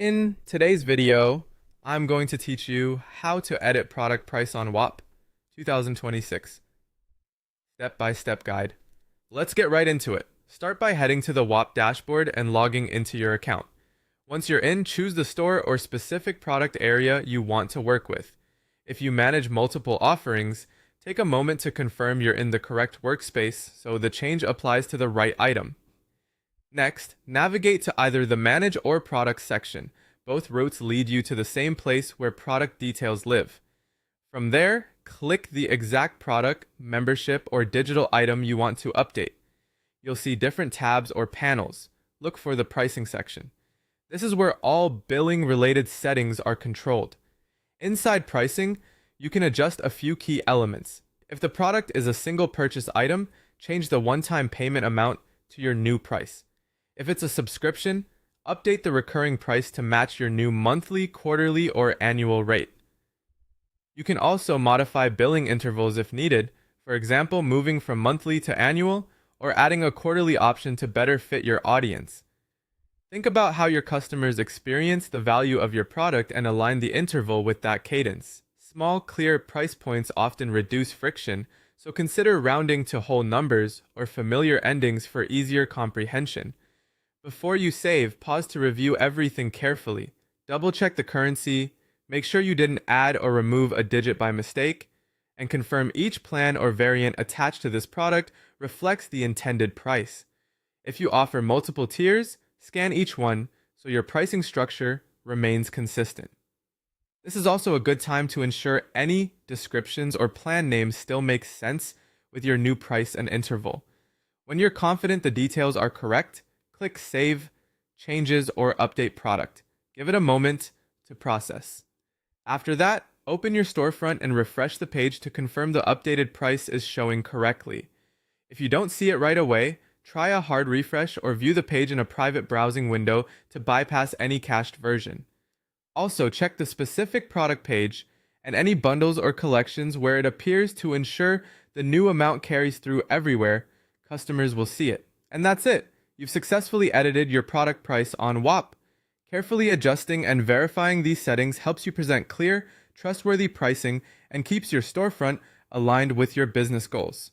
In today's video, I'm going to teach you how to edit product price on Whop 2026. Step-by-step guide. Let's get right into it. Start by heading to the Whop dashboard and logging into your account. Once you're in, choose the store or specific product area you want to work with. If you manage multiple offerings, take a moment to confirm you're in the correct workspace so the change applies to the right item. Next, navigate to either the Manage or Products section. Both routes lead you to the same place where product details live. From there, click the exact product, membership, or digital item you want to update. You'll see different tabs or panels. Look for the Pricing section. This is where all billing-related settings are controlled. Inside Pricing, you can adjust a few key elements. If the product is a single purchase item, change the one-time payment amount to your new price. If it's a subscription, update the recurring price to match your new monthly, quarterly, or annual rate. You can also modify billing intervals if needed, for example, moving from monthly to annual, or adding a quarterly option to better fit your audience. Think about how your customers experience the value of your product and align the interval with that cadence. Small, clear price points often reduce friction, so consider rounding to whole numbers or familiar endings for easier comprehension. Before you save, pause to review everything carefully. Double-check the currency, make sure you didn't add or remove a digit by mistake, and confirm each plan or variant attached to this product reflects the intended price. If you offer multiple tiers, scan each one so your pricing structure remains consistent. This is also a good time to ensure any descriptions or plan names still make sense with your new price and interval. When you're confident the details are correct, click Save, Changes, or Update Product. Give it a moment to process. After that, open your storefront and refresh the page to confirm the updated price is showing correctly. If you don't see it right away, try a hard refresh or view the page in a private browsing window to bypass any cached version. Also, check the specific product page and any bundles or collections where it appears to ensure the new amount carries through everywhere. Customers will see it. And that's it. You've successfully edited your product price on Whop. Carefully adjusting and verifying these settings helps you present clear, trustworthy pricing and keeps your storefront aligned with your business goals.